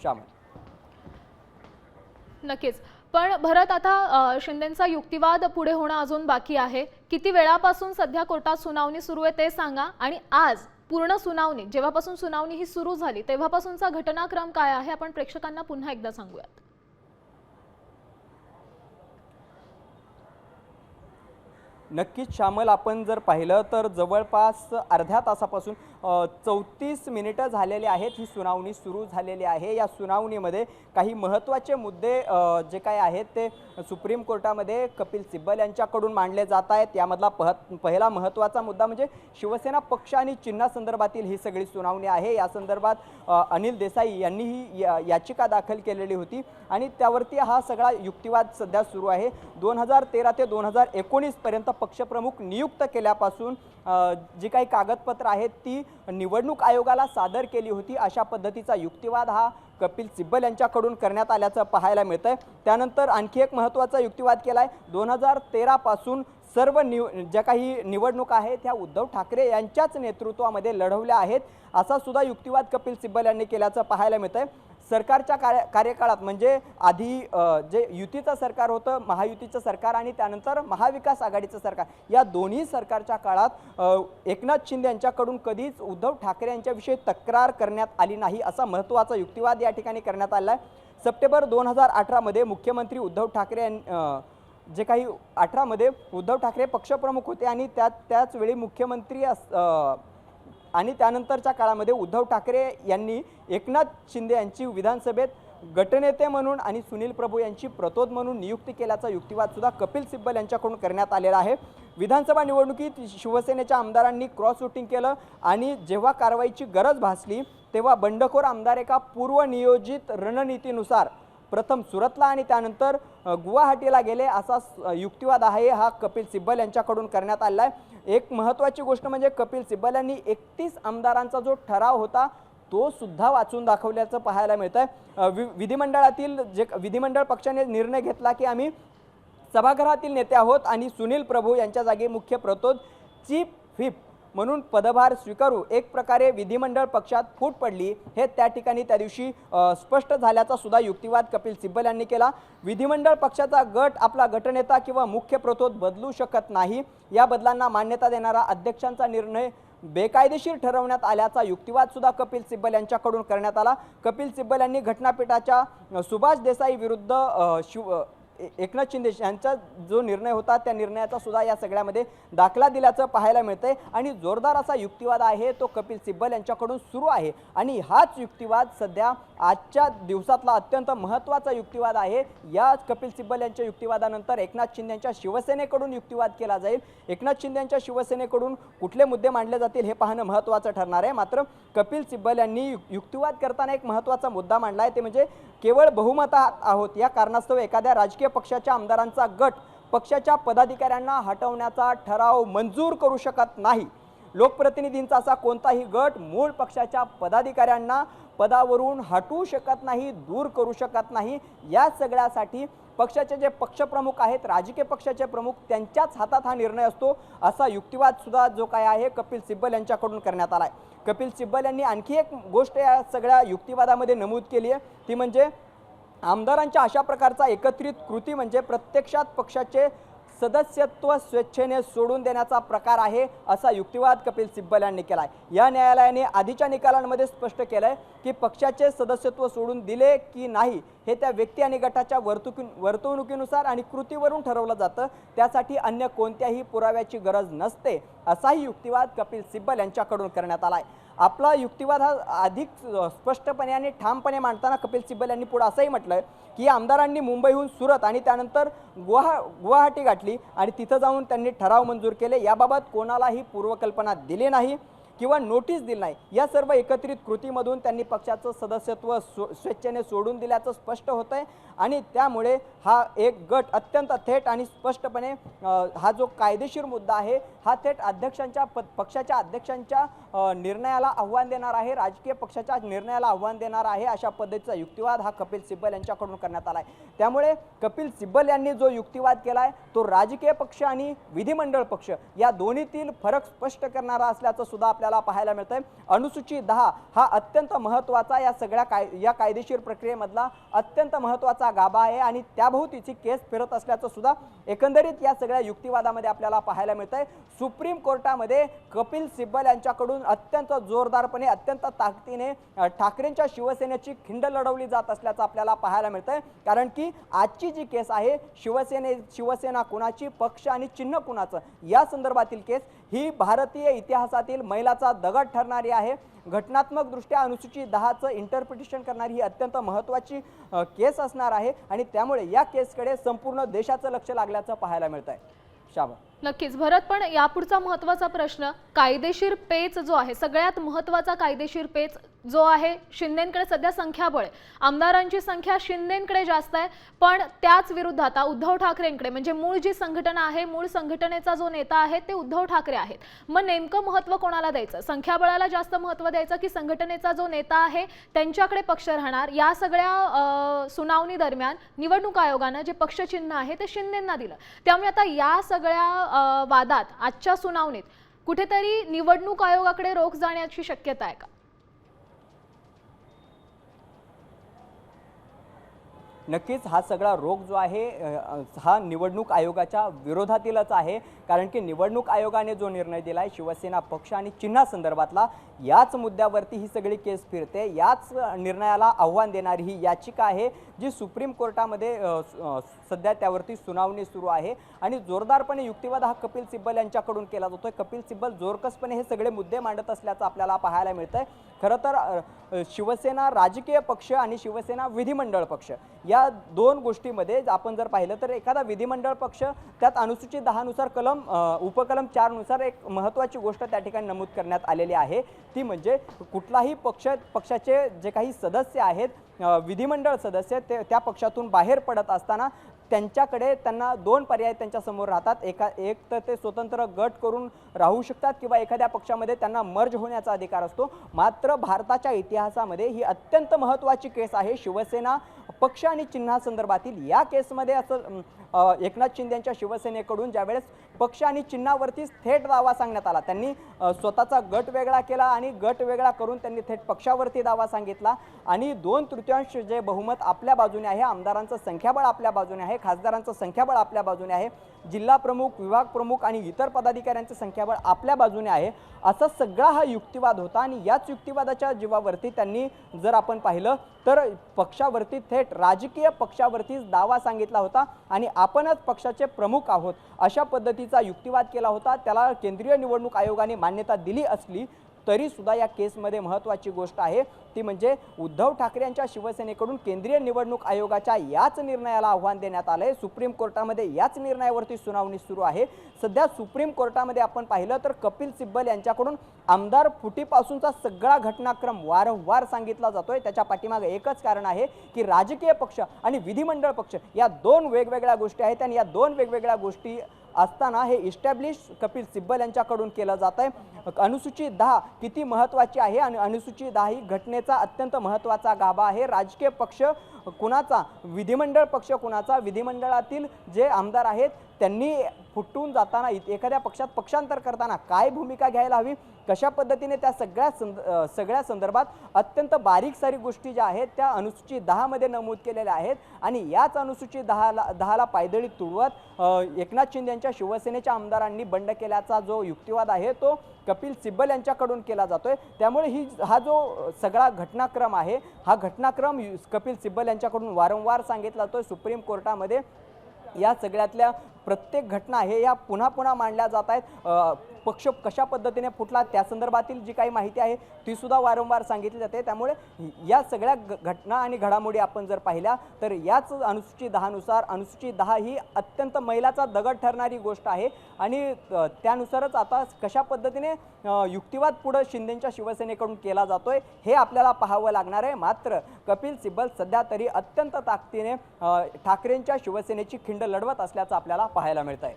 श्यामल। नक्कीच, पण भरत, आता शिंदेंचा युक्तिवाद पुढे होणं अजून बाकी आहे। किती वेळापासून सध्या कोर्टात सुनावणी सुरू आहे ते सांगा, आणि आज पूर्ण सुनावणी, जेव्हापासून सुनावणी ही सुरू झाली तेव्हापासूनचा घटनाक्रम काय आहे, आपण प्रेक्षकांना पुन्हा एकदा सांगूयात। नक्कीच श्यामल, आपण जर पाहिलं तर जवळपास अर्ध्या तासापासून 34 मिनिटं झालेली आहेत ही सुनावणी सुरू झालेली आहे। या सुनावणीमध्ये काही महत्त्वाचे मुद्दे जे काय आहेत ते सुप्रीम कोर्टामध्ये कपिल सिब्बल यांच्याकडून मांडले जात आहेत। यामधला पहिला महत्त्वाचा मुद्दा म्हणजे शिवसेना पक्ष आणि चिन्हासंदर्भातील ही सगळी सुनावणी आहे। या संदर्भात अनिल देसाई यांनी ही याचिका दाखल केलेली होती आणि त्यावरती हा सगळा युक्तिवाद सध्या सुरू आहे। 2013 ते 2019 पर्यंत पक्षप्रमुख नियुक्त केल्यापासून जी काही कागदपत्र आहेत ती निवडणूक आयोगाला सादर केली होती, अशा पद्धतीचा युक्तिवाद हा कपिल सिब्बल यांच्याकडून करण्यात आल्याचं पाहायला मिळतंय। त्यानंतर आणखी एक महत्त्वाचा युक्तिवाद केलाय। 2013 पासून सर्व ज्या काही निवडणुका आहेत त्या उद्धव ठाकरे यांच्याच नेतृत्वामध्ये लढवल्या आहेत, असा सुद्धा युक्तिवाद कपिल सिब्बल यांनी केल्याचं पाहायला मिळतंय। सरकारच्या कार्यकाळात म्हणजे आधी जे युतीचं सरकार होतं, महायुतीचं सरकार, आणि त्यानंतर महाविकास आघाडीचं सरकार, या दोन्ही सरकारच्या काळात एकनाथ शिंदे यांच्याकडून कधीच उद्धव ठाकरे यांच्याविषयी तक्रार करण्यात आली नाही, असा महत्त्वाचा युक्तिवाद या ठिकाणी करण्यात आला आहे। सप्टेंबर 2018 मध्ये मुख्यमंत्री उद्धव ठाकरे जे काही 18 मध्ये उद्धव ठाकरे पक्षप्रमुख होते आणि त्याच वेळी मुख्यमंत्री आणि त्यानंतरच्या काळामध्ये उद्धव ठाकरे यांनी एकनाथ शिंदे यांची विधानसभेत गटनेते म्हणून आणि सुनील प्रभू यांची प्रतोद म्हणून नियुक्ती केल्याचा युक्तिवाद सुद्धा कपिल सिब्बल यांच्याकडून करण्यात आलेला आहे। विधानसभा निवडणुकीत शिवसेनेच्या आमदारांनी क्रॉस वोटिंग केलं आणि जेव्हा कारवाईची गरज भासली तेव्हा बंडखोर आमदार एका पूर्वनियोजित रणनीतीनुसार प्रथम सुरतला आणि त्यानंतर गुवाहाटीला गेले, असा युक्तिवाद आहे हा कपिल सिब्बल यांच्याकडून करण्यात आला आहे। एक महत्त्वाची गोष्ट म्हणजे कपिल सिब्बल यांनी 31 आमदारांचा जो ठराव होता तो सुद्धा वाचून दाखवल्याचं पाहायला मिळतंय। विधिमंडळातील विधिमंडळ पक्षाने निर्णय घेतला की आम्ही सभागृहातील नेते आहोत आणि सुनील प्रभू यांच्या जागी मुख्य प्रतोद चीफ व्हिप म्हणून पदभार स्वीकारू। एक प्रकारे विधिमंडळ पक्षात फूट पडली हे त्या ठिकाणी त्या दिवशी स्पष्ट झाल्याचा सुद्धा युक्तिवाद कपिल सिब्बल यांनी केला। विधिमंडळ पक्षाचा गट आपला गटनेता किंवा मुख्य प्रतोद बदलू शकत नाही, या बदलांना मान्यता देणारा अध्यक्षांचा निर्णय बेकायदेशीर ठरवण्यात आल्याचा युक्तिवाद सुद्धा कपिल सिब्बल यांच्याकडून करण्यात आला। कपिल सिब्बल यांनी घटनापीठाच्या सुभाष देसाई विरुद्ध एकनाथ शिंदे यांचा जो निर्णय होता त्या निर्णयाचा सुद्धा या सगळ्यामध्ये दाखला दिल्याचं पाहायला मिळतंय आणि जोरदार असा युक्तिवाद आहे तो कपिल सिब्बल यांच्याकडून सुरू आहे। आणि हाच युक्तिवाद सध्या आजच्या दिवसातला अत्यंत महत्त्वाचा युक्तिवाद आहे। या कपिल सिब्बल यांच्या युक्तिवादानंतर एकनाथ शिंदे यांच्या शिवसेनेकडून युक्तिवाद केला जाईल। एकनाथ शिंदे यांच्या शिवसेनेकडून कुठले मुद्दे मांडले जातील हे पाहणं महत्त्वाचं ठरणार आहे। मात्र कपिल सिब्बल यांनी युक्तिवाद करताना एक महत्त्वाचा मुद्दा मांडला आहे, ते म्हणजे केवळ बहुमतात आहोत या कारणास्तव एखाद्या राजकीय पक्षाच्या आमदारांचा गट पक्षाच्या पदाधिकाऱ्यांना हटवण्याचा ठराव मंजूर करू शकत नाही। लोकप्रतिनिधींचा असा कोणताही गट मूळ पक्षाच्या पदाधिकाऱ्यांना पदावरून हटवू शकत नाही, दूर करू शकत नाही। या सगळ्यासाठी पक्षाचे जे पक्षप्रमुख आहेत, राजकीय पक्षाचे प्रमुख, त्यांच्याच हातात हा निर्णय असतो, असा युक्तिवाद सुद्धा जो काय आहे कपिल सिब्बल यांच्याकडून करण्यात आला आहे। कपिल सिब्बल यांनी आणखी एक गोष्ट या सगळ्या युक्तिवादामध्ये नमूद केली आहे, ती म्हणजे आमदारांच्या अशा प्रकारचा एकत्रित कृती म्हणजे प्रत्यक्षात पक्षाचे सदस्यत्व स्वेच्छेने सोडून देण्याचा प्रकार आहे, असा युक्तिवाद कपिल सिब्बल यांनी केलाय। या न्यायालयाने आधीच्या निकालांमध्ये स्पष्ट केलंय की पक्षाचे सदस्यत्व सोडून दिले की नाही हे त्या व्यक्ती आणि गटाच्या वर्तणुकीनुसार आणि कृतीवरून ठरवलं जातं, त्यासाठी अन्य कोणत्याही पुराव्याची गरज नसते, असाही युक्तिवाद कपिल सिब्बल यांच्याकडून करण्यात आलाय। आपला युक्तिवाद हा अधिक स्पष्टपणे आणि ठामपणे मांडताना कपिल सिब्बल यांनी पुढे असंही म्हटलंय की आमदारांनी मुंबईहून सुरत आणि त्यानंतर गुवाहाटी गाठली आणि तिथं जाऊन त्यांनी ठराव मंजूर केले, याबाबत कोणालाही पूर्वकल्पना दिली नाही किंवा नोटीस दिली नाही। या सर्व एकत्रित कृतीमधून त्यांनी पक्षाचं सदस्यत्व स्वेच्छेने सोडून दिल्याचं स्पष्ट होतंय आणि त्यामुळे हा एक गट अत्यंत थेट आणि स्पष्टपणे हा जो कायदेशीर मुद्दा आहे हा थेट पक्षाच्या अध्यक्षांच्या निर्णयाला आव्हान देणार आहे, राजकीय पक्षाच्या निर्णयाला आव्हान देणार आहे, अशा पद्धतीचा युक्तिवाद हा कपिल सिब्बल यांच्याकडून करण्यात आला आहे। त्यामुळे कपिल सिब्बल यांनी जो युक्तिवाद केला आहे तो राजकीय पक्ष आणि विधिमंडळ पक्ष या दोन्हीतील फरक स्पष्ट करणारा असल्याचं सुद्धा आपल्याला पाहायला मिळतंय। अनुसूचित 10 हा अत्यंत महत्त्वाचा या सगळ्या या कायदेशीर प्रक्रियेमधला अत्यंत महत्त्वाचा गाभा आहे आणि त्याभोवतीची केस फिरत असल्याचं सुद्धा एकंदरीत या सगळ्या युक्तिवादामध्ये आपल्याला पाहायला मिळतंय। सुप्रीम कोर्टामध्ये कपिल सिब्बल यांच्याकडून अत्यंत जोरदारपणे अत्यंत ताकदीने ठाकरेंच्या शिवसेनेची खिंड लढवली जात असल्याचं आपल्याला पाहायला मिळतंय। कारण की आजची जी केस आहे शिवसेना कुणाची, पक्ष आणि चिन्ह कुणाचं या संदर्भातील केस ही भारतीय इतिहासातील मैलाचा दगड ठरणारी आहे। घटनात्मक दृष्ट्या अनुसूचित 10चं इंटरप्रिटेशन करणारी ही अत्यंत महत्त्वाची केस असणार आहे आणि त्यामुळे या केसकडे संपूर्ण देशाचं लक्ष लागल्याचं पाहायला मिळतंय। शाबा नक्कीच भरत, पण यापुढचा महत्त्वाचा प्रश्न कायदेशीर पेच जो आहे, सगळ्यात महत्त्वाचा कायदेशीर पेच जो आहे, शिंदेंकडे सध्या संख्याबळ आहे, आमदारांची संख्या शिंदेंकडे जास्त आहे, पण त्याच विरुद्ध आता उद्धव ठाकरेंकडे म्हणजे मूळ जी संघटना आहे, मूळ संघटनेचा जो नेता आहे ते उद्धव ठाकरे आहेत। मग नेमकं महत्त्व कोणाला द्यायचं, संख्याबळाला जास्त महत्त्व द्यायचं की संघटनेचा जो नेता आहे त्यांच्याकडे पक्ष राहणार? या सगळ्या सुनावणी दरम्यान निवडणूक आयोगानं जे पक्षचिन्ह आहे ते शिंदेंना दिलं, त्यामुळे आता या सगळ्या वादात आजच्या सुनावणीत कुठेतरी निवडणूक आयोगाकडे रोख जाण्याची शक्यता आहे का? नक्कीच हा सगळा रोग जो आहे हा निवडणूक आयोगाच्या विरोधातीलच आहे। कारण की निवडणूक आयोगाने जो निर्णय दिला आहे शिवसेना पक्ष आणि चिन्हासंदर्भातला याच मुद्द्यावरती ही सगळी केस फिरते। याच निर्णयाला आव्हान देणारी ही याचिका आहे जी सुप्रीम कोर्टामध्ये सध्या त्यावरती सुनावणी सुरू आहे आणि जोरदारपणे युक्तिवाद हा कपिल सिब्बल यांच्याकडून केला जातोय। कपिल सिब्बल जोरकसपणे हे सगळे मुद्दे मांडत असल्याचं आपल्याला पाहायला मिळतंय। खरं तर शिवसेना राजकीय पक्ष आणि शिवसेना विधिमंडळ पक्ष या दोन गोष्टीमध्ये आपण जर पाहिलं तर एखादा विधिमंडळ पक्ष त्यात अनुसूचित 10 नुसार उपकलम 4 नुसार एक महत्त्वाची गोष्ट त्या ठिकाणी नमूद करण्यात आलेली आहे, ती म्हणजे कुठलाही पक्षाचे जे काही सदस्य आहेत विधिमंडळ सदस्य त्या पक्षातून बाहेर पडत असताना त्यांना दोन पर्याय त्यांच्या समोर राहतात। एक तर ते स्वतंत्र गट करून राहू शकतात किंवा एखाद्या पक्षामध्ये त्यांना मर्ज होण्याचा अधिकार असतो। मात्र भारताच्या इतिहासामध्ये ही अत्यंत महत्त्वाची केस आहे शिवसेना पक्ष आणि चिन्हासंदर्भातील। या केसमध्ये असं एकनाथ शिंदे यांच्या शिवसेनेकडून ज्यावेळेस पक्ष आणि चिन्हावरतीच थेट दावा सांगण्यात आला, त्यांनी स्वतःचा गट वेगळा केला आणि गट वेगळा करून त्यांनी थेट पक्षावरती दावा सांगितला आणि 2/3 जे बहुमत आपल्या बाजूने आहे, आमदारांचं संख्याबळ आपल्या बाजूने आहे, खासदारांचं संख्याबळ आपल्या बाजूने आहे, जिल्हा प्रमुख, विभाग प्रमुख आणि इतर पदाधिकाऱ्यांचं संख्याबळ आपल्या बाजूने आहे, असा सगळा हा युक्तिवाद होता। आणि याच युक्तिवादाच्या जीवावरती त्यांनी जर आपण पाहिलं तर पक्षावरती थेट राजकीय पक्षावरतीच दावा सांगितला होता आणि आपणच पक्षाचे प्रमुख आहोत अशा पद्धतीचा युक्तिवाद केला होता। त्याला केंद्रीय निवडणूक आयोगाने मान्यता दिली असली तरी सुद्धा या केसमध्ये महत्त्वाची गोष्ट आहे ती म्हणजे उद्धव ठाकरे यांच्या शिवसेनेकडून केंद्रीय निवडणूक आयोगाच्या याच निर्णयाला आव्हान देण्यात आलंय। सुप्रीम कोर्टामध्ये याच निर्णयावरती सुनावणी सुरू आहे। सध्या सुप्रीम कोर्टामध्ये आपण पाहिलं तर कपिल सिब्बल यांच्याकडून आमदार फुटीपासूनचा सगळा घटनाक्रम वारंवार सांगितला जातोय। त्याच्या पाठीमागे एकच कारण आहे की राजकीय पक्ष आणि विधिमंडळ पक्ष या दोन वेगवेगळ्या गोष्टी आहेत आणि या दोन वेगवेगळ्या गोष्टी असताना हे इस्टॅब्लिश कपिल सिब्बल यांच्याकडून केलं जात आहे। अनुसूचित 10 किती महत्त्वाची आहे आणि अनुसूचित 10 ही घटनेचा अत्यंत महत्त्वाचा गाभा आहे। राजकीय पक्ष कुणाचा, विधिमंडळ पक्ष कुणाचा, विधिमंडळातील जे आमदार आहेत त्यांनी फुटून जाताना एखाद्या पक्षात पक्षांतर करताना काय भूमिका घ्यायला हवी, कशा पद्धतीने त्या सगळ्या संदर्भात अत्यंत बारीक सारी गोष्टी ज्या आहेत त्या अनुसूचित 10 मध्ये नमूद केलेल्या आहेत आणि याच अनुसूचित 10ला पायदळी तुडवत एकनाथ शिंदे यांच्या शिवसेनेच्या आमदारांनी बंड केल्याचा जो युक्तिवाद आहे तो कपिल सिब्बल यांच्याकडून केला जातोय। त्यामुळे हा जो सगळा घटनाक्रम आहे हा घटनाक्रम कपिल सिब्बल यांच्याकडून वारंवार सांगितला जातोय। सुप्रीम कोर्टामध्ये या सगळ्यातल्या प्रत्येक घटना आहे या पुन्हा पुन्हा मांडल्या जात आहेत। पक्ष कशा पद्धतीने फुटला त्या संदर्भातील जी काही माहिती आहे ती सुद्धा वारंवार सांगितली जाते। त्यामुळे या सगळ्या घटना आणि घडामोडी आपण जर पाहिल्या तर याच अनुसूचित 10 नुसार अनुसूचित 10 ही अत्यंत मैलाचा दगड ठरणारी गोष्ट आहे आणि त्यानुसारच आता कशा पद्धतीने युक्तिवाद पुढे शिंदेच्या शिवसेनेकडून केला जातोय हे आपल्याला पाहावं लागणार आहे। मात्र कपिल सिब्बल सध्या तरी अत्यंत ताकदीने ठाकरेंच्या शिवसेनेची खिंड लढवत असल्याचं आपल्याला पाहायला मिळत आहे।